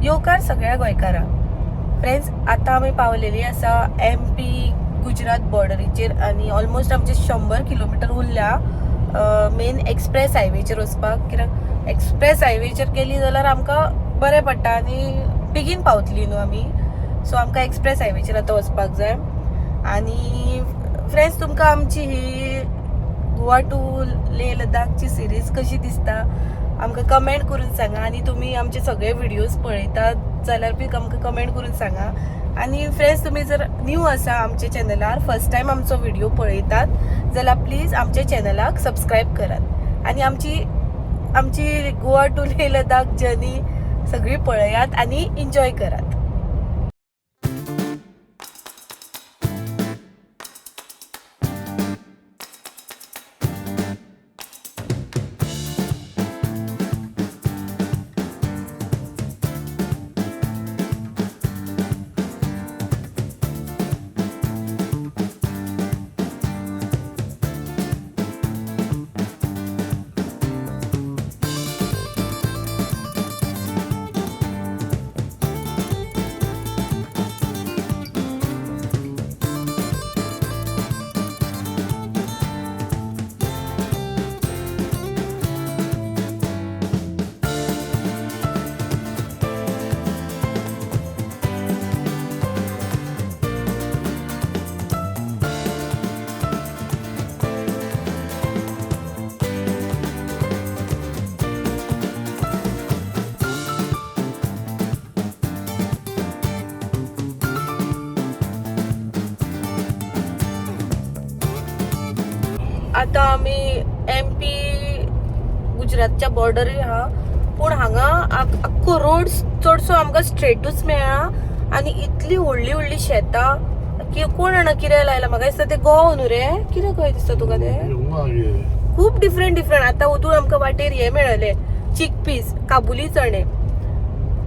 येवकार सगळ्या गोंयकारांक फ्रेंड्स. आतां आमी पावलेली आसा MP गुजरात बॉर्डरीचेर आनी ऑलमोस्ट आमचे 100 किलोमिटर उरल्या मेन एक्सप्रेस हायवेचेर वचपाक. कित्याक एक्सप्रेस हायवेचेर गेली जाल्यार आमकां बरें पडटा आनी बेगीन पावतली न्हू आमी. सो आमकां एक्सप्रेस हायवेचेर आतां वचपाक जाय. आनी फ्रेंड्स, तुमकां आमची ही गोवा टू लेह लडाखची सिरीज कशी दिसता आमकां कमेंट करून सांगा. आनी तुमी आमचे सगळे व्हिडिओज पळयतात जाल्यार बी आमकां कमेंट करून सांगा. आनी फ्रेंड्स, तुमी जर न्यू आसा आमच्या चॅनलार, फर्स्ट टायम आमचो व्हिडिओ पळयतात जाल्यार प्लीज आमच्या चॅनलाक सबस्क्रायब करात आनी आमची गोवा टू लेह लडाख जर्नी सगळी पळयात आनी एन्जॉय करात. आता आमी MP गुजरातच्या बॉर्डरीर आहा, पूण हांगा आख्खो रोड चडसो आमकां स्ट्रेटूच मेळ्ळा आनी इतली व्हडली व्हडली शेतां की कोण जाणा कितें लायला. म्हाका दिसता ते गोव न्हू रे, कितें कळ्ळें दिसता तुका ते खूब डिफरंट. आतां वतून आमकां वाटेर हे मेळ्ळले चिकपीस, काबुली चणे,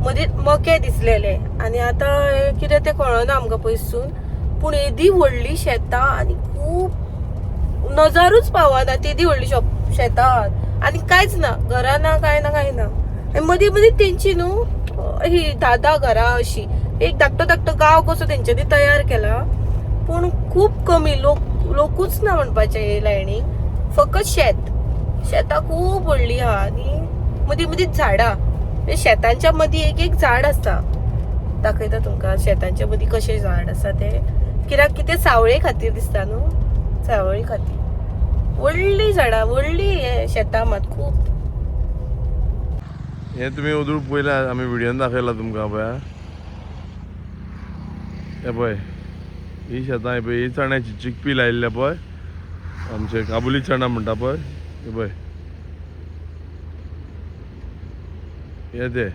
मदीं मके दिसलेले आनी आतां कितें ते कळना आमकां पयसून. पूण येदी व्हडली शेतां आनी खूब नजारूच पावना तेदी व्हडली शेतां आनी कांयच ना, घरां ना, कांय ना. मदीं मदीं तेंची न्हू ही धा घरां अशी, एक धाकटो गांव कसो तेंच्यांनी तयार केला. पूण खूब कमी लोकूच ना म्हणपाचे हे लायणीक, फकत शेतां खूब व्हडली आहा आनी मदीं मदीं झाडां. शेतांच्या मदीं एक झाड आसा, दाखयता तुमकां शेतांच्या मदीं कशें झाड आसा ते. कित्याक कितें सावळे खातीर दिसता न्हू, सावळे खातीर व्हडली झाडां, व्हडली शेतां मात खूब. हे तुम्ही उदूळ पयला, आमी व्हिडियोन दाखयला तुमकां पळय. हे पळय ही शेतां, हे पळय ही चण्याची चिकपी लायिल्ले पळय, आमचे काबुली चणा म्हणटा पळय. हे पळय हे ते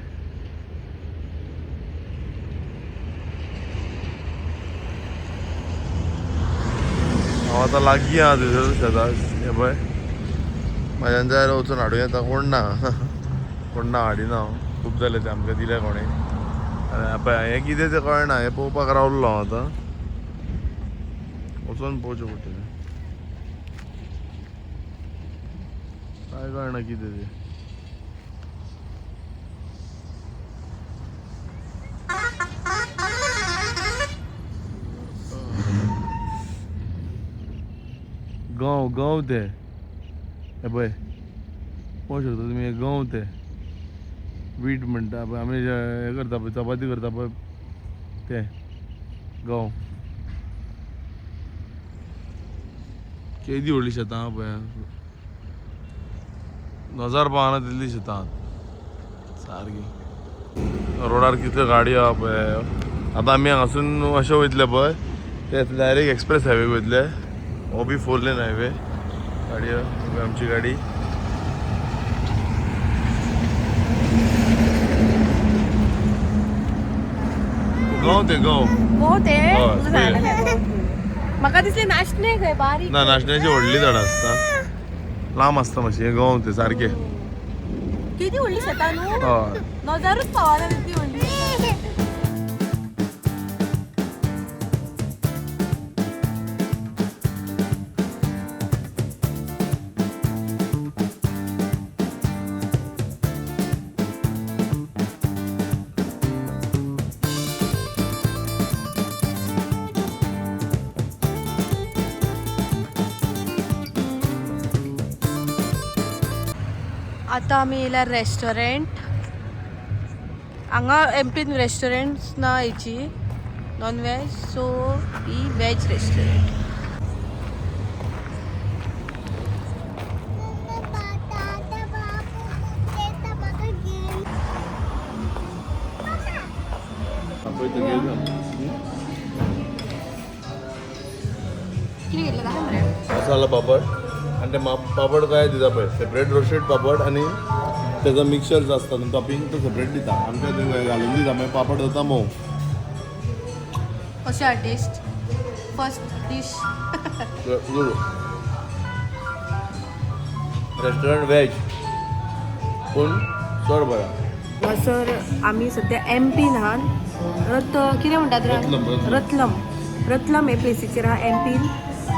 हांव आतां लागीं आहा थंयसर शेताक. हे पळय म्हाज्यान जाय जाल्यार वचून हाडूं येता, कोण ना हाडिना हांव. खूब जाले ते आमकां दिले कोणें. आनी पळय हें कितें तें कळना, हें पळोवपाक रावल्लो हांव आतां. वचून पळोवचें पडटलें, काय कळना कितें तें. गंव ते हे पळय पळोवंक शकता तुमी, हे गंव ते वीट म्हणटा पळय आमी हे करता पळय, चपाती करता पळय ते गंव. केदी व्हडली शेतां पळय, नजर पावना तितली शेतां सारकी. रोडार कितल्यो गाडयो आहा पळय. आतां आमी हांगासून अशें वयतले पळय, ते डायरेक्ट एक्सप्रेस हायवे वयतले. हो बी 4 लेन हायवे. गाडयो, आमची गाडी. गंव ते म्हाका दिसले नाशणे खंय बारीक ना, नाशण्याची व्हडली झाडां आसता, लांब आसता मातशें. हे गंव ते सारके किती व्हडली शेतां न्हू, हय. नजारूच पावना ती व्हडली. आता आमी येयल्यार रेस्टॉरंट. हांगा एमपीन रेस्टॉरंट्स ना हेची नॉन वेज, सो ही वेज रेस्टॉरंट. किती घेतलं काय मरे? मसाला पापड आणि ते पापड काय दिता पळय सेपरेट रोस्टेड पापड आणि त्याचा मिक्सचर जो असता टॉपिंग तो सेपरेट दिता आमच्या ते घालून दिता मागीर पापड जाता मोव. कशें हा taste? First dish. Restaurant veg पूण चड बरें. सर आमी सद्या एमपीन आहात. कितें म्हणटात रतलम. रतलम हे प्लेसीचेर आहा एमपीन.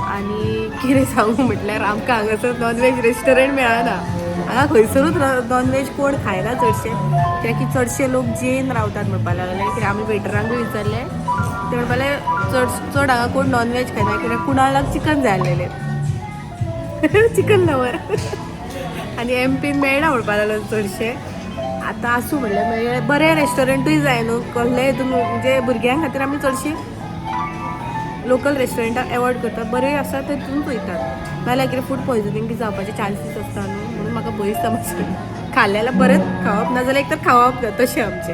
आनी कितें सांगू म्हटल्यार आमकां हांगासर नॉन वेज रेस्टॉरंट मेळना. हांगा खंयसरूच नॉन वेज कोण खायना चडशे, कित्याक की चडशे लोक जैन रावतात म्हणपाक लागले. कित्याक आमी वेटरांकूय विचारले ते म्हणपाले चड हांगा कोण नॉन वेज खायना, कित्याक कुणालाक चिकन जाय आसलेलें. Chicken lover. आनी एमपीन मेळना म्हणपाक लागलो चडशे. आतां आसूं म्हणल्यार बरें रेस्टॉरंटूय जाय न्हू. कसलें हितून म्हणजे भुरग्यां खातीर आमी चडशीं लोकल रेस्टॉरंटाक एवॉयड करतात. बरें आसा ते तितूनच वयतात. नाजाल्यार कितें फूड पॉयजनींग बी जावपाचे चान्सीस आसता न्हू, म्हणून म्हाका भंय दिसता मातशें. खाल्ल्यार बरेंच खावप, नाजाल्यार एक तर खावप ना तशें आमचें.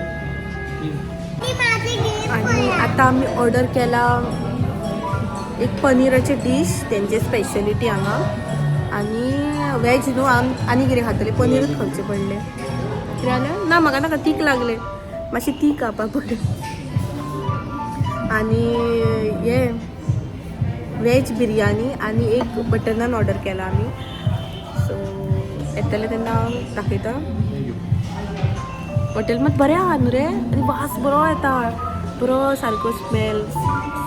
आनी आतां आमी ऑर्डर केला एक पनीराचे डीश, तेंचे स्पेशलिटी हांगा. आनी वेज न्हू, आनी कितें खातलें, पनीरूच खावचें पडलें. कितें जालें ना म्हाका नाका तीख लागलें, मातशी तीख खावपाक पडलें. आनी हे वेज बिरयानी आनी एक बटर नान ऑर्डर केला आमी. सो येतले तेन्ना हांव दाखयता. हॉटेल मात बरें आहा न्हू रे, आनी वास बरो येता, बरो सारको स्मेल.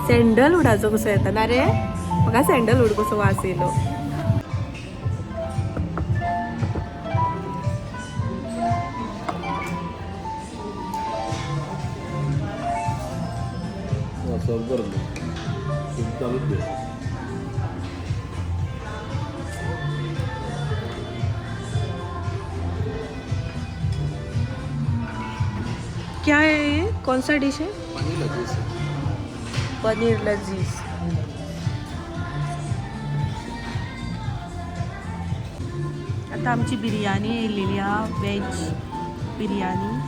सँडलवुडाचो कसो येता ना रे, म्हाका सँडलवूड कसो वास येयलो. सर्व कर चालूच दे. क्या है ये, कौन सा डिश है? पनीर लजीज. आता आमची बिर्याणी येयलेली आहा, वेज बिर्याणी.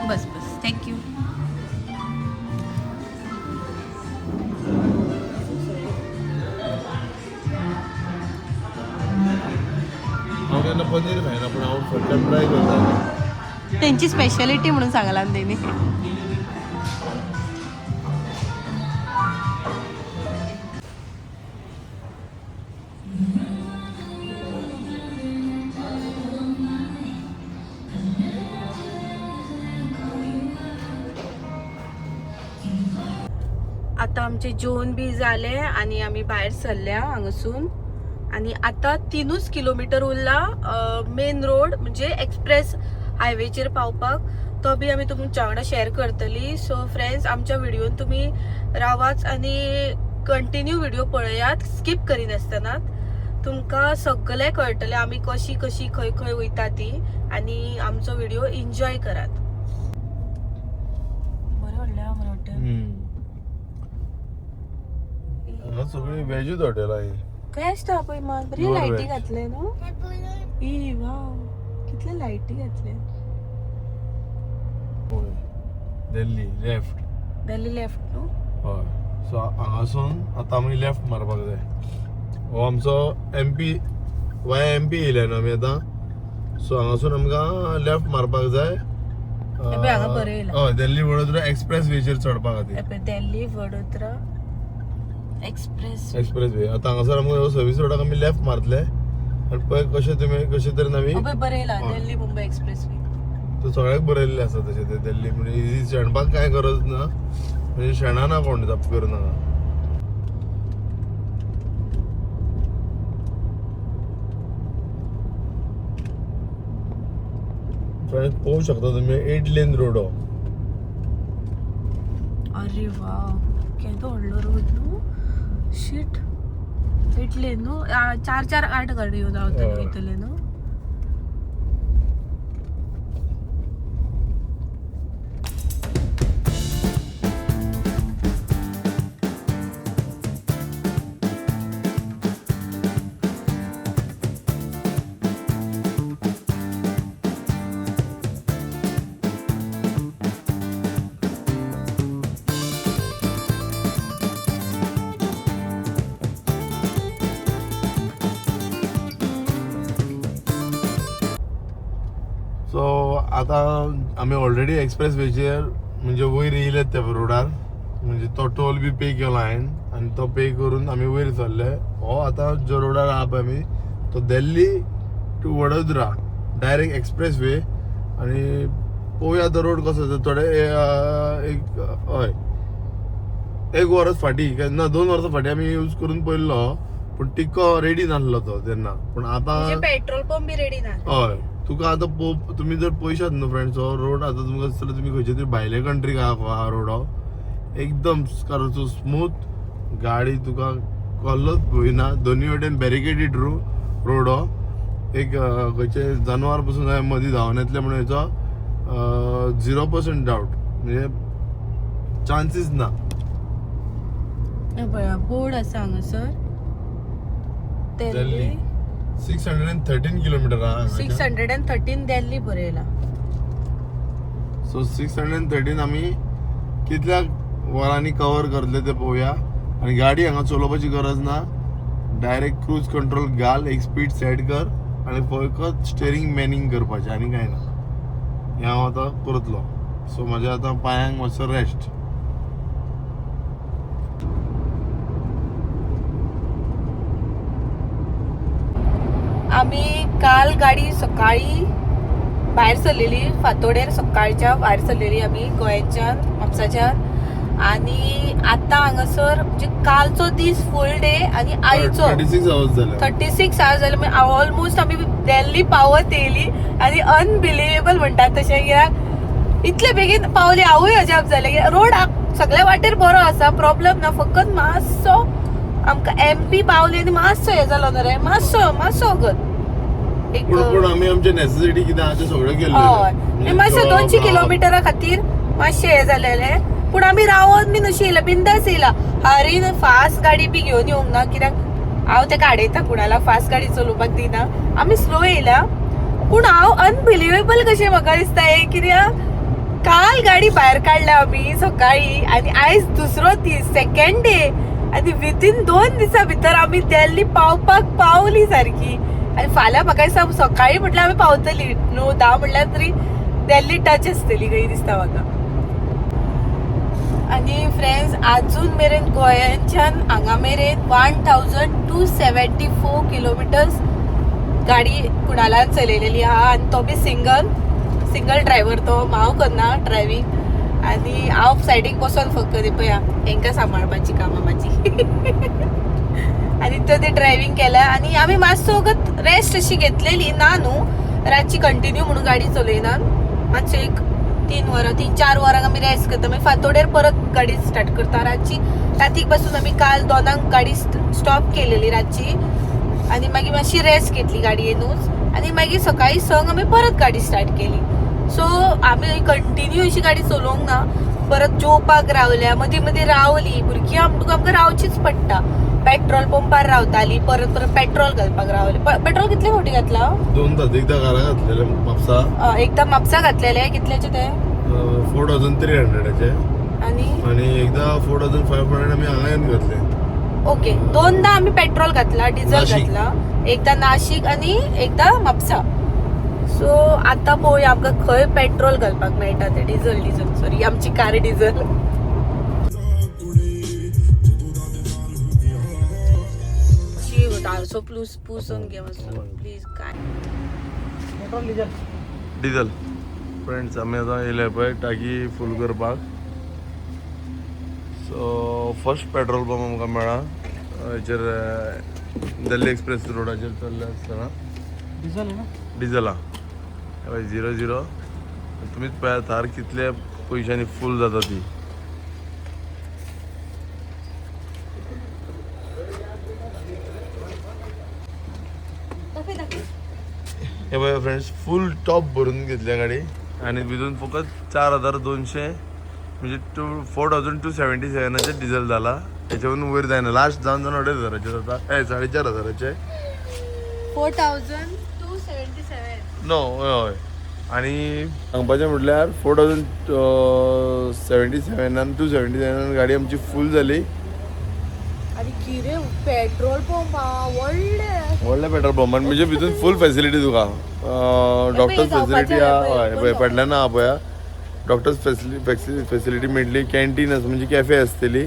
बस थँक्यू. हांव केन्ना पनीर खायना पूण हांव फक्त ट्राय करता. त्यांची स्पेशालिटी म्हणून सांगला तेणी. आता आमचे जेवण बी जाले आनी आमी भायर सरल्या हांगासून. आनी आता 3 किलोमीटर उरला मेन रोड म्हणजे एक्सप्रेस हायवेचेर पावपाक. तो बी आमी तुमच्या वांगडा शेअर करतली. सो फ्रेंड्स, आमच्या व्हिडिओन तुम्ही रावाच आनी कंटिन्यू व्हिडिओ पळयात, स्किप करिनासतना. तुमकां सगळें कळटलें आमी कशी कशी खंय खंय वयता ती, आनी आमचो व्हिडिओ एन्जॉय करात. बरें व्हडलें आहा मरे हॉटेल. हांगा सगळी वेजूच हॉटेलां ही. काय असतं पळय मात, बरी लायटी घातले न्हू. ई वाव, कितले लायटी घातले. दिल्ली लेफ्ट. दिल्ली लेफ्ट न्हू. हय. सो हांगासून आतां आमी लेफ्ट मारपाक जाय. हो आमचो एमपी वाया एमपी येयले न्हू आमी आतां. सो हांगासून आमकां लेफ्ट मारपाक जाय. हांगा बरें येयला. हय, दिल्ली वडोदरा एक्सप्रेस वेचेर चडपा खातीर. Delhi Vadodara express way. आतां हांगासर आमकां सर्वीस रोडाक आमी लेफ्ट मारतले आनी पळय कशें तरेन आमी बरें येयला दिल्ली मुंबय एक्सप्रेस वे. तो सगळ्याक बरयल्ले आसा तशें ते दिल्ली. म्हणजे इजी शेणपाक कांय गरज ना, म्हणजे शेणाना कोण जप करूं नाका. पळोवंक शकता तुमी 8 लेन रोड हो. अरे वाव, केदो व्हडलो रोड न्हू. शीट इतले न्हू 4-4-8 गाडी येऊन रावतले इतले न्हू. सो आता आम्ही ऑलरेडी एक्सप्रेस वेचेर म्हणजे वयर येयलेत त्या रोडार, म्हणजे तो टोल बी पे केलो हांवें आनी तो पे करून आमी वयर सरले. हो आता जो रोडार आहा पळय आमी तो Delhi to Vadodara direct expressway. आनी पळोवया तो रोड कसो तो थोडे हय 1 वरस फाटी ना 2 वर्सां फाटी आमी यूज करून पळयल्लो, पूण तितको रेडी नासलो तो तेन्ना. पूण आतां पेट्रोल पंप बी रेडी ना. हय तुका आतां तुम्ही जर पळयशात न्हू फ्रेंड्स, हो रोड आतां तुमकां दिसतलो तुमी खंयच्या तरी भायले कंट्रीक आहा रोड हो. एकदम स्मूथ गाडी तुका कसलोच पळयना. दोनूय वटेन बॅरिकेडेड रोड हो. एक खंयचे जानवर पसून मदीं धांवन येतले म्हणून हेचो 0% डावट, म्हणजे चान्सीस ना. बोर्ड आसा हांगासर दिल्ली 613 किलोमीटर आहा. 613 दिल्ली बरयला. सो 613 आमी कितल्या वरांनी कवर करतले ते पळोवया. आनी गाडी हांगा चलोवपाची गरज ना, डायरेक्ट क्रूज कंट्रोल घाल, एक स्पीड सेट कर आनी फकत स्टेरींग मॅनिंग करपाचें आनी कांय ना. हें हांव आतां करतलो. सो म्हाज्या आतां पांयांक मातसो रेस्ट. आम्ही काल गाडी सकाळी भायर सरलेली, फातोडेर सकाळच्या भायर सरलेली आमी गोंयच्यान म्हापसाच्यान. आणि आता हांगासर म्हणजे कालचो दीस फूल डे आणि आयचो 36 आवर्स जाले. ऑलमोस्ट आमी दिल्ली पावत येयली आणि अनबिलिव्हेबल म्हणटात तशें, कित्याक इतले बेगीन पावले. हांवूय अजाप जालें. रोड सगळ्या वाटेर बरो आसा, प्रॉब्लेम ना, फकत मातसो आमकां MP पावले आनी मातसो हे जालो ना रे, मातसो वगत एक पूण आमी आमचे नेसेसिटी कितें आहा तें सगळें केलें. हय मातशें 200 किलोमिटरा खातीर मातशें हे जालेलें. पूण आमी रावोन बी अशी येयला, बिंदास येयला. हरीन फास्ट गाडी बी घेवन येवंक ना, कित्याक हांव तेका आडयता कुणाला फास्ट गाडी चलोवपाक दिना. आमी स्लो येयला. पूण हांव अनबिलिव्हेबल कशें म्हाका दिसता हें, कित्याक काल गाडी भायर काडल्या आमी सकाळी आनी आयज दुसरो दीस, सेकंड डे, आनी विथीन 2 दिसां भितर आमी दिल्ली पावपाक पावली सारकी. आनी फाल्यां म्हाका दिसता सकाळी म्हटल्यार आमी पावतली 9-10 म्हटल्यार तरी दिल्ली टच आसतली कही दिसता म्हाका. आणि फ्रेंड्स अजून मेरेन गोंयाच्यान हांगा मेरेन 1274 किलोमिटर्स गाडी कुणालान चलयलेली आहा. आनी तो बी सिंगल ड्रायव्हर, तो हांव करना ड्रायव्हिंग. आनी हांव सायडीक बसून फक्त पळया हेंकां सांबाळपाची कामां म्हाजी. आनी तो ते ड्रायव्हिंग केला. आनी आमी मातसो वगत रेस्ट अशी घेतलेली ना न्हू, रातची कंटिन्यू म्हणून गाडी चलयना. मातशें एक 3-4 वरांक आमी रेस्ट करता, मागीर फातोडेर परत गाडी स्टार्ट करता रातची. रातीक पासून आमी काल 2 गाडी स्टॉप केलेली रातची आनी मागीर मातशी रेस्ट घेतली गाडयेनूच. आनी मागीर सकाळी 6 आमी परत गाडी स्टार्ट केली. सो आमी कंटिन्यू अशी गाडी चलोवंक ना. परत जेवपाक रावल्या, मदीं मदीं रावली. भुरगीं आमकां रावचीच पडटा. पेट्रोल पंपार रावताली, परत पेट्रोल घालपाक रावले. पेट्रोल कितले फावटी घातला? 2 एकदा घरा घातलेले म्हापसा. एकदा म्हापसा घातलेले. कितल्याचे ते? 4300चे. आणि एकदा 4500 आमी हांगा येवन घातले. ओके, 2दा आमी पेट्रोल घातला, डिझल घातला. एकदा नाशिक आणि एकदा म्हापसा. सो आता पळोवया आमकां खंय पेट्रोल घालपाक मेळटा ते. डिझल सॉरी, आमची कार डिझल. सो पुसून घे प्लीज. काय डिझल फ्रेंड्स आमी आतां येयले पळय टाकी फूल करपाक. सो फर्स्ट पेट्रोल पंप आमकां मेळ्ळा हेचेर दिल्ली एक्सप्रेस रोडाचेर चल्ले आसतना. डिझल हा 00. तुमीच पळया थार कितल्या पयशांनी फूल जाता ती. हे बघा फ्रेंड्स, फुल टॉप भरून घेतल्या गाडी आणि भितून फकत 4200 म्हणजे 4277 डिझेल झाला. त्याच्यावरून वयर जायना, लास्ट जाऊन 2,500 होता, 4,500 4,277. नो होय. आणि सांगपाचें म्हटल्यार 4,077 आणि 277 गाडी आमची फुल झाली. आणि किरे पेट्रोल पंप व्हडल्या पेट्रोल पंपान म्हणजे भितून फुल फॅसिलिटी तुका. डॉक्टर्स फॅसिलिटी आहा फाटल्यान आहा पळया, डॉक्टर्स फॅसिलिटी मेळटली. कॅन्टीन आसा म्हणजे कॅफे आसतली,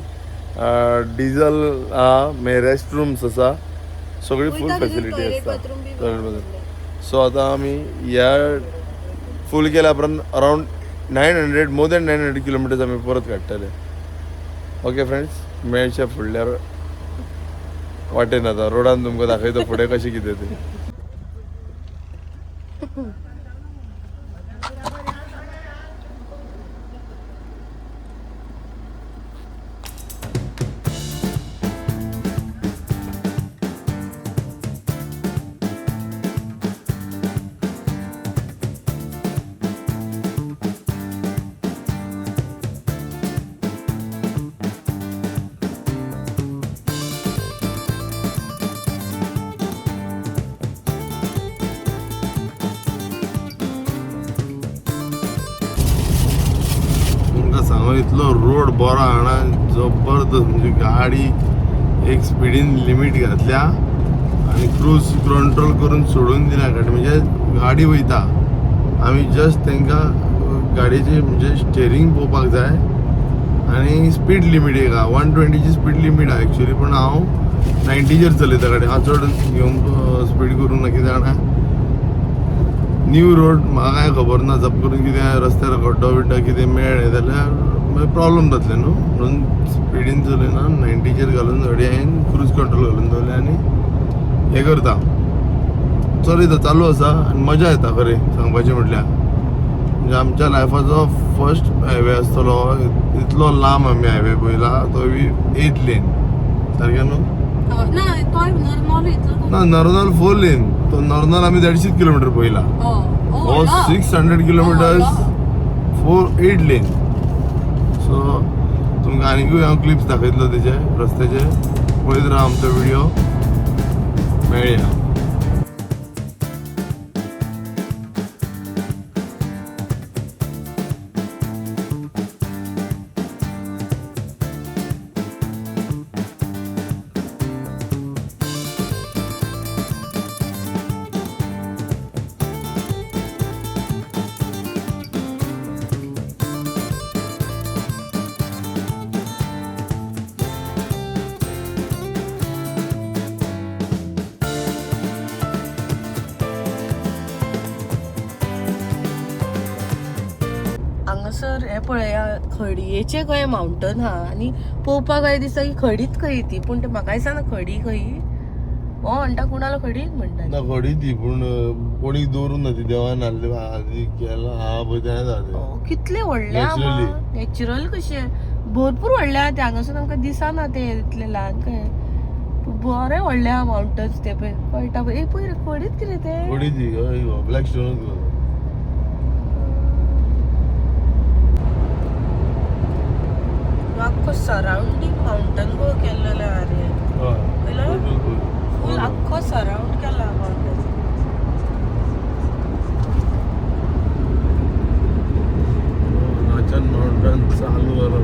डिझल आहा, मागीर रेस्ट रूम्स आसा, सगळी फूल फॅसिलिटी आसता. सो आतां आमी ह्या फूल केल्या उपरांत अरावंड 900 मोर दॅन 900 किलोमिटर्स आमी परत काडटले. ओके फ्रेंड्स, मेळचे फुडल्या वाटेन आतां रोडान तुमकां दाखयता फुडें कशें कितें तें. सांगू इतलो रोड बरो आहा जबरदस्त, म्हणजे गाडी एक स्पिडीन लिमीट घातल्या आणि क्रूज कंट्रोल करून सोडून दिल्या गाडी. म्हणजे गाडी वयता, आमी जस्ट तांकां गाडयेचे म्हणजे स्टेरींग पळोवपाक जाय. आणि स्पीड लिमीट एक आहा 120ची स्पीड लिमीट आहा एक्चुअली, पण हांव 90चेर चलयता गाडी. हांव चड घेवंक स्पीड करूंक ना, कित्याक जाणा न्यू रोड म्हाका कांय खबर ना, जप करून कितें रस्त्यार खड्डो बिड्डो कितें मेळ्ळें जाल्यार मागीर प्रॉब्लम जातलें न्हू. म्हणून स्पिडीन चलयना, 90चेर घालून गाडी हांवें क्रूज कंट्रोल घालून दवरलें आणि हें करता, चलयता, चालू आसा आनी मजा येता खरें सांगपाचें म्हटल्यार. म्हणजे आमच्या लायफाचो फर्स्ट हायवे आसतलो इतलो लांब आमी हायवे पयला, तो 8 लेन सारकें न्हू. ना नॉर्मल 4 लेन, तो नॉर्मल आमी 150 किलोमिटर पयला. हो 600 किलोमिटर्स 8 लेन. सो तुमकां आनीकूय हांव क्लिप्स दाखयतलो तेजे रस्त्याचे, पळयत राहा आमचो व्हिडिओ. मेळया. हांगासर हे पळया खडयेचे खंय माउंटन हा आणि पळोवपाक काय दिसता की खडीच खंय ती, पण ते म्हाका दिसना खडी खंय. हो म्हणटा कुणाला खडीच म्हणटा ना खडी ती, पूण कोणीक दवरून ना ती, देवान हाडली केला हा पळय तें जालें. कितले व्हडले नॅचरल कशे भरपूर व्हडले आहा ते. हांगासून आमकां दिसना ते इतले ल्हान काय, बरे व्हडले आहा माउंटन्स ते पळय कळटा पळय. पळय खडीच कितें ते, खडी ती ब्लॅक स्टोन. आख्खो सराउंडींग माउंटन गो केल्लेले अरे, फुल आख्खो सराउंड केला माउंटन. नाचन माउंटन चालू जाला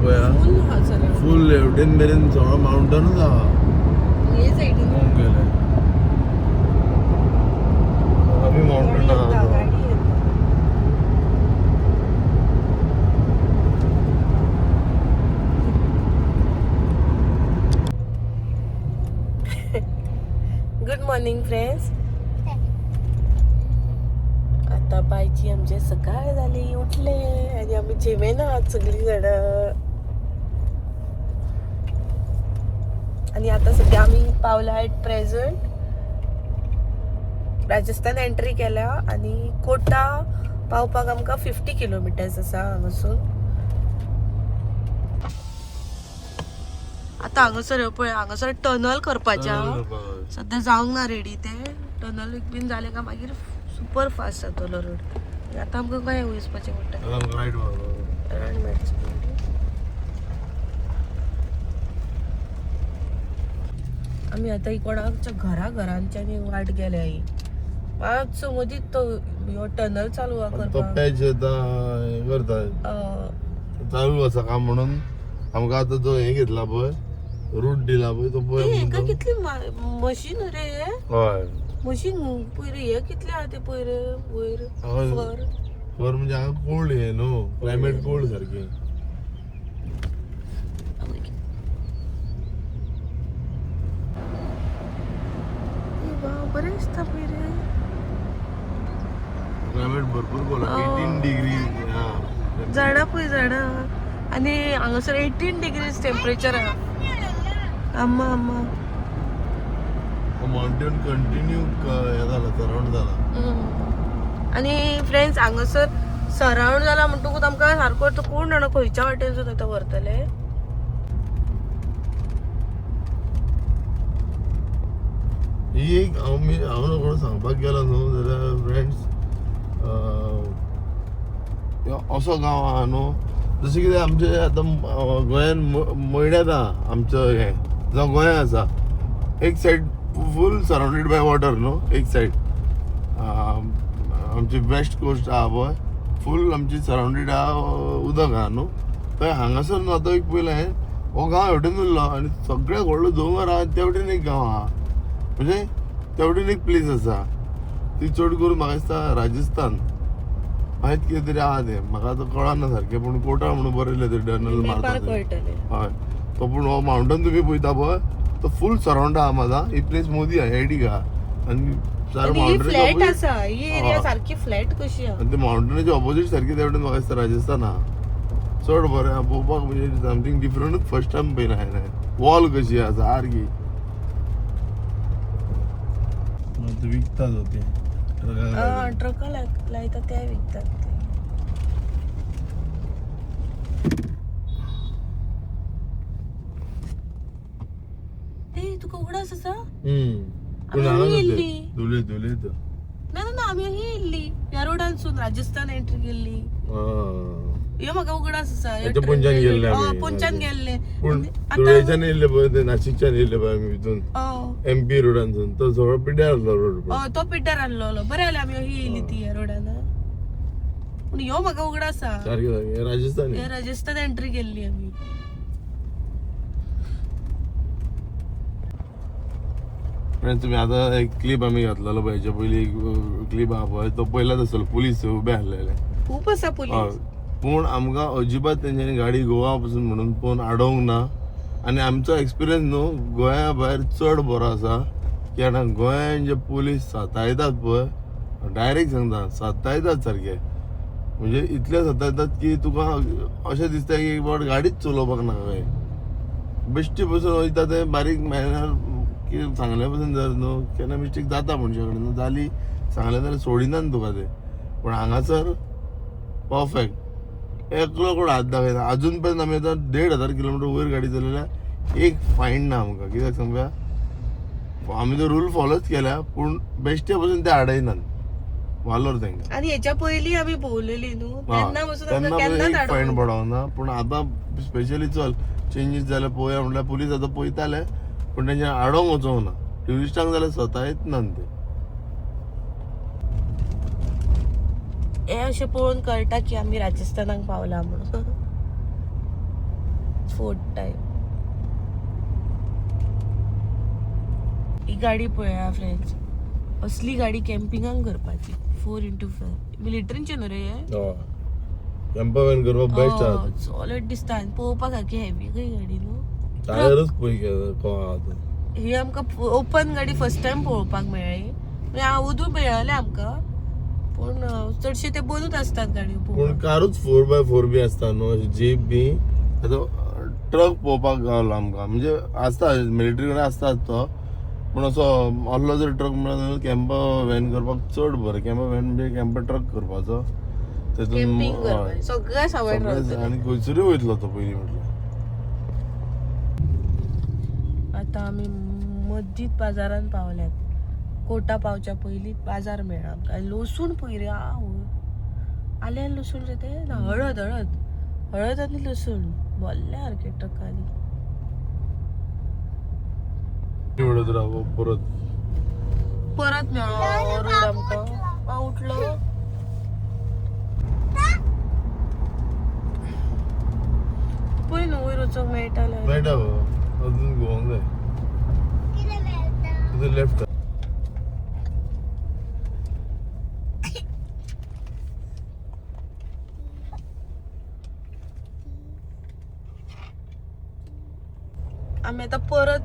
पळय, फुल लेवटेन मेरेन सगळो माउंटनूच आहा. हे सायडीन गेले आमी माउंटन आहा. Good morning friends. आता बायची आमचे सकाळ झाली, उठले आणि आम्ही जेवेना आज सगळी जण. आणि आता सध्या आम्ही पावला ॲट प्रेझंट राजस्थान एंट्री केल्या आणि कोटा पावपाक आमकां 50 किलोमिटर्स आसा हांगासून. आता हांगासर पळय हांगासर टनल करपाच्या सध्या जावंक ना रेडी ते टनल बीन जाले का मागीर सुपर फास्ट जातलो रोड आता आमकां खंय वचपाचें पडटा रान मेळची पडली. आमी आतां कोणाच्या घरांच्यानी वाट गेल्या ही मातसो मदींच तो ह्यो टनल चालू आहा करपाक चालू आसा काम म्हणून आमकां आतां जो हे घेतला पळय रूट दिला पळय तो पळय हेका कितली मशीन रे हे हय मशीन पयरे हे कितले आहा ते पयरे वयर वर वर म्हणजे हांगा कोल्ड हे न्हू क्लायमेट कोल्ड सारकी बरें दिसता पयरे क्लायमेट भरपूर कोल्ड 18 डिग्री झाडां पळय झाडां आनी हांगासर 18 डिग्रीज टेम्परेचर आहा अम्मा माउंटेन कंटिन्यू हे जाला सराउंड जाला आनी फ्रेंड्स हांगासर सराउंड जाला म्हणटकूच आमकां सारको तो कोण जाणा खंयच्या वाटेनसून आतां व्हरतले. ही एक हांव कोण सांगपाक गेलो न्हू जाल्यार फ्रेंड्स असो गांव आहा न्हू जशें कितें आमचे आतां गोंयान मयड्यात आहा आमचो हे जावं गोंय आसा एक side full surrounded by water न्हू एक सायड आमची वेस्ट कोस्ट आहा पळय फूल आमची सराउंडेड आहा उदक आहा न्हू थंय हांगासर न्हू आतां एक पयलें हो गांव हेवटेन उरलो आनी सगळ्याक व्हडलो दोंगर आहा तेवटेन एक गांव आहा म्हणजे तेवटेन एक प्लेस आसा ती चड करून म्हाका दिसता राजस्थान माहीत कितें तरी आहा तें म्हाका आतां कळना सारकें पूण कोटा म्हणून बरयलें तें टनल मारता हय तो पूण हो माउंटन तुमी पळयता पळय तो फूल सराउंड आहा म्हाका ही प्लेस मोदी आहा हेडीक आहा आनी फ्लॅट आसा ही एरिया सारकी फ्लॅट कशी आहा आनी ते माउंटनाच्या ऑपोजीट सारकी तेवटेन म्हाका दिसता राजस्थान आहा चड बरें आहा पळोवपाक म्हणजे समथींग डिफरंटूच फर्स्ट टायम पयलें हांवें वॉल कशी आहा सारकी विकतात होते ट्रका लायता ते विकतात ते तुका उगडास आसा धुलेत ना आमी येयल्ली ह्या रोडानसून राजस्थान एंट्री केल्ली ह्यो म्हाका उगडास आसा पोंच्यान गेल्ले आमी पोंच्यान गेल्ले पूण धुळेच्यान येयल्ले पळय ते नाशिकच्यान येयल्ले पळय आमी हितून एमपी रोडानसून तो सगळो पिड्ड्यार आसलो रोड तो पिड्ड्यार आहलो बरें जालें आमी येयल्ली ती ह्या रोडान पूण ह्यो म्हाका उगडास आसा सारकें राजस्थान राजस्थान एंट्री केल्ली आमी तुम्ही आता एक क्लिप आम्ही घातलेलो पळय हेच्या पयलीं एक क्लिप आहा पळय तो पयलाच आसलो पुलीस उबे आसलेले खूप आसा पुलीस पूण आमकां अजिबात तेंच्यांनी गाडी गोवा पासून म्हणून पळोवन आडोवंक ना आनी आमचो एक्सपिरियन्स न्हू गोंया भायर चड बरो आसा कित्याक गोंयान जे पुलीस सतायतात पळय डायरेक्ट सांगता सतायतात सारके म्हणजे इतले सतायतात की तुका अशें दिसता की बाबा गाडीच चलोवपाक नाका काय बेश्टी बसून वयता ते बारीक मॅनर की सांगले पासून जर न्हू केन्ना मिस्टेक जाता मनशा कडेन जाली सांगलें जाल्यार सोडिना तुका ते पूण हांगासर परफेक्ट एकलो कोण हात दाखयना अजून पर्यंत आमी आतां 1,500 किलोमिटर वयर गाडी चलयल्या एक फायन ना आमकां कित्याक सांगूया आमी तो रूल फॉलोच केल्या पूण बेश्टे पासून ते आडयनात वालोर तांकां आनी हेच्या पयलीं आमी भोंवलेली न्हू तेन्ना पासून आमकां केन्नाच फायन पडोंक ना पूण आतां स्पेशली चल चेंजीस जाले पळोवया म्हटल्यार पुलीस आतां पळयताले पूण तेंचे आडोवंक वचोंक ना ट्युरिस्टांक जाल्यार सतायत ना ते हे अशें पळोवन कळटा की आमी राजस्थानाक पावला म्हणून फोर्थ टायम ही गाडी पळया फ्रेंड्स असली गाडी कॅम्पिंगाक करपाची 4x4 मिलिटरींचे न्हू रे हे कॅम्पर वॅन करपाक बेस्ट आहा सॉलिड दिसता आनी पळोवपाक सारकी हेवी खंय गाडी न्हू टायरच पळय ही आमकां ओपन गाडी फर्स्ट टायम पळोवपाक मेळ्ळी म्हणजे हांव उदू मेळ्ळलें आमकां पूण चडशे ते बंदूच असतात गाडयो पूण कारूच 4x4 बी आसता न्हू जीप बी आतां ट्रक पळोवपाक गावलो आमकां म्हणजे आसता मिलिटरी कडेन आसता तो पूण असो व्हडलो जर ट्रक म्हणल्यार कॅम्पर वॅन करपाक चड बरें कॅम्पर वॅन म्हणजे कॅम्पर ट्रक करपाचो तेतून सगळ्या सावड आनी खंयसरूय वयतलो तो पयलीं म्हटल्यार आता आम्ही मस्जिद बाजारात पावल्यात. कोटा पावच्या पयलीं बाजार मेळ्ळा आमकां. लसूण पयली आले लसूण ते ना हळद आनी लसूण बोल्ले सारके ट्रकांनी. परत मेळ्ळो रोड आमकां उठलो. पळय न्हू वयर वचोंक मेळटालें. मेळटा अजून गोवंक जाय. तुझं लेफ्ट आम्ही आता परत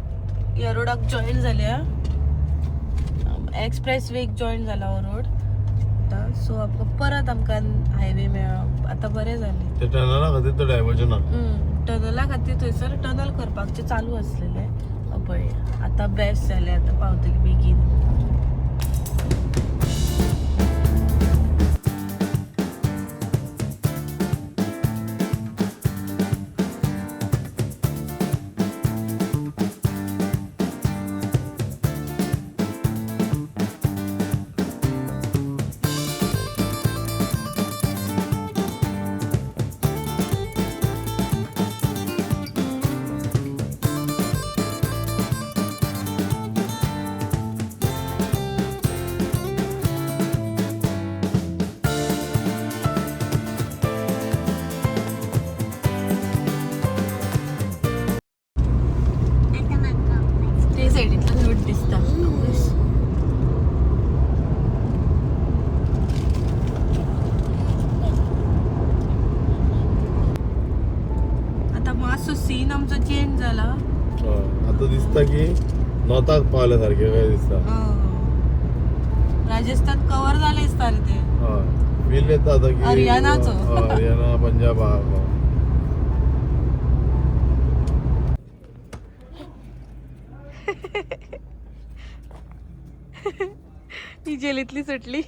ह्या रोडाक जॉईन झाल्या. एक्सप्रेस वेक जॉईन झाला हो रोड आता. सो आमकां हायवे मेळ्ळा. आता बरें जालें. ते टनला खातीर तो डायवर्जन टनला खातीर थंयसर टनल करपाचे चालू आसलेले. पळय आता बेस्ट जालें. आता पावतली बेगीन. ते सायडीतल्यान रोड दिसता. आता मातसो सीन आमचो चेंज जाला. आता दिसता की नॉर्थाक पावल्या सारखे काय दिसता. राजस्थान कव्हर झाले दिसता रे ते. फील येता आता की हरियाणाचो. हरियाणा पंजाब ही जेलीतली सुटली.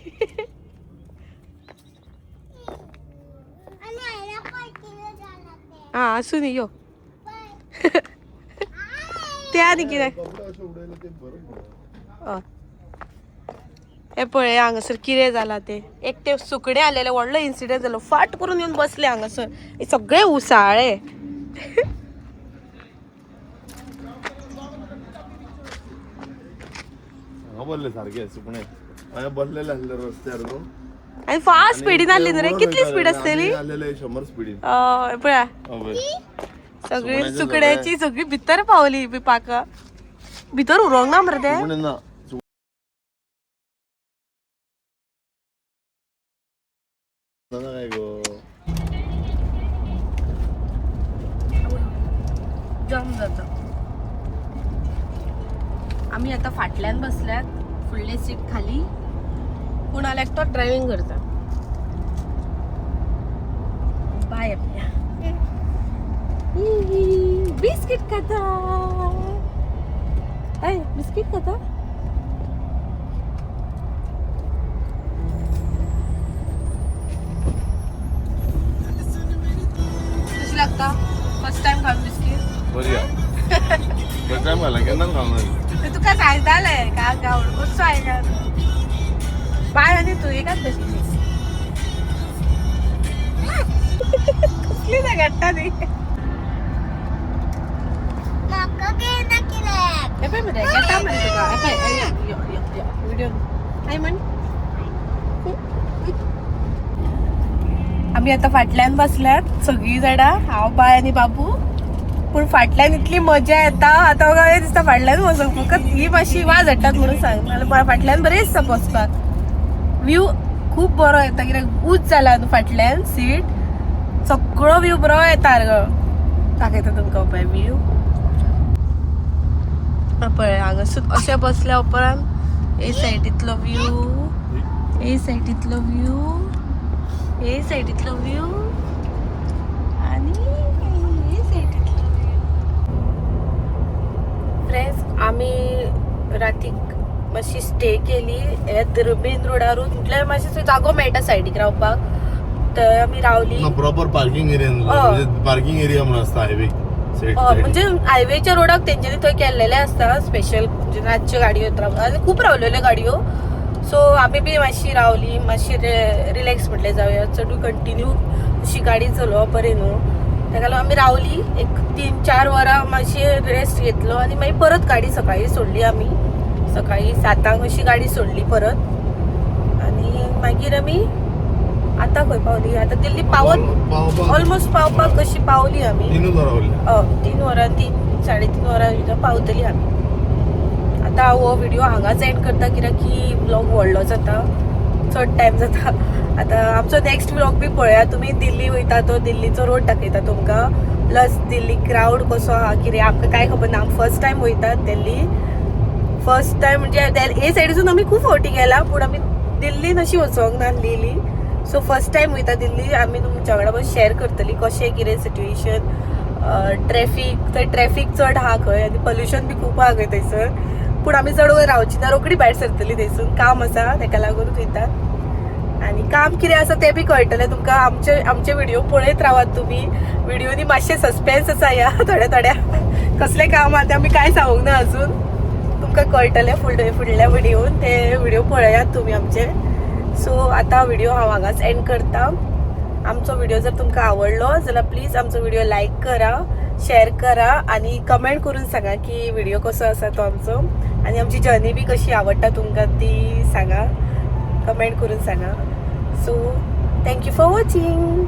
हा असू नी यो. ते आनी कितें हे पळय हांगासर कितें जाला ते. एक ते सुकणे आलेले व्हडलो इन्सिडेंट जालो. फाट करून येवन बसले हांगासर. हे सगळे उसाळे. बसले सारखे सुकणे बसलेले असले रस्त्यार न्हू. आणि फास्ट स्पीडीन आली न्हू रे. कितली स्पीड आसतली. 100 स्पीडीन. पळया सगळी सुकड्याची सगळी भितर पावली पाका. भितर उरोंक ना मरे ते. ना काय गो जाम जाता. आम्ही आता फाटल्यान बसल्यात. फुडले सीट खाली. कुणाला एकटो ड्रायव्हिंग करता. बाय आपल्या. बिस्किट खाता. बिस्किट खाता. कशी लागता. फर्स्ट टाइम खाऊन बिस्किट. बरी फर्स्ट टाइम खाला केन्ना खावना. तुका सांगतालें का गावड कसो आहे का. बाय आनी तू एकाच तशी. कसली घडटा ती. आम्ही आता फाटल्यान बसल्यात सगळी जाणा. हांव बाय आनी बाबू. पूण फाटल्यान इतली मजा येता. आता काय दिसता फाटल्यान वचूंक. फकत ही मातशी वाज हाडटात म्हणून सांग. नाल्यार फाटल्यान बरें दिसता बसपाक. व्यू खूब बरो येता. कित्याक उंच जाला न्हू फाटल्यान सीट. सगळो व्यू बरो येता दाखयता तुमकां पळय व्यू. पळय हांगासून अशें बसल्या उपरांत हे सायडीतलो व्यू. हे सायडीतलो व्यू. हे सायडीतलो व्यू. आनी हे सायडीतलो व्यू. फ्रेंड्स आमी रातीक मातशी स्टे केली. हे दुर्बीन रोडारून. म्हटल्यार मातशी जागो मेळटा सायडीक रावपाक. थंय आमी रावली. Proper parking area. Parking area म्हणून आसता हायवे. म्हणजे हायवेच्या रोडाक तेंच्यांनी थंय केल्लेले आसता स्पेशल, म्हणजे रातच्यो गाडयो येत रावता, खूप रावलेल्यो गाडयो. सो आमी बी मातशी रावली, मातशी रिलॅक्स म्हटलें जावया, चडूय कंटिन्यू अशी गाडी चलोवप बरें न्हू, ताका लागून आमी रावली. एक 3-4 वरां मातशी रेस्ट घेतलो आनी मागीर परत गाडी सकाळी सोडली. आमी सकाळी 7 अशी गाडी सोडली परत. आनी मागीर आमी आतां खंय पावली, आतां दिल्ली पावत ऑलमोस्ट पावपाक कशी पावली आमी. 3 वरां 3-3.5 वरां भितर पावतली आमी. आतां हो व्हिडिओ हांगाच एंड करता, कित्याक की ब्लॉग व्हडलो जाता, चड टायम जाता. आतां आमचो नेक्स्ट व्लॉग बी पळया तुमी. दिल्ली वयता तो दिल्लीचो रोड दाखयता तुमकां, प्लस दिल्ली क्रावड कसो आहा कितें आमकां कांय खबर ना. फर्स्ट टायम वयतात दिल्ली, फर्स्ट टायम म्हणजे हे सायडीसून आमी खूब फावटी गेला, पूण आमी दिल्लीन अशी वचोंक ना लिली. सो फर्स्ट टायम वयता दिल्ली. आमी तुमच्या वांगडा बस शेअर करतली कशें कितें सिट्युएशन. ट्रॅफिक, थंय ट्रॅफिक चड आहा खंय आनी पोल्युशन बी खूब आहा खंय थंयसर. पूण आमी चड वयर रावची ना, रोखडी भायर सरतली थंयसून. काम आसा ताका लागून वयतात, आनी काम कितें आसा तें बी कळटलें तुमकां. आमचे व्हिडिओ पळयत रावात तुमी. व्हिडिओनी मातशें सस्पेन्स आसा ह्या थोड्या कसलें काम आहा तें आमी कांय सांगूंक ना अजून. तुमकां कळटलें फुडल्या व्हिडिओन, ते व्हिडिओ पळयात तुमी आमचे. सो आतां व्हिडिओ हांव हांगाच एंड करता. आमचो व्हिडिओ जर तुमकां आवडलो जाल्यार प्लीज आमचो व्हिडिओ लायक करा, शेअर करा आनी कमेंट करून सांगा की व्हिडिओ कसो आसा तो आमचो, आनी आमची जर्नी बी कशी आवडटा तुमकां ती सांगा, कमेंट करून सांगा. So thank you for watching.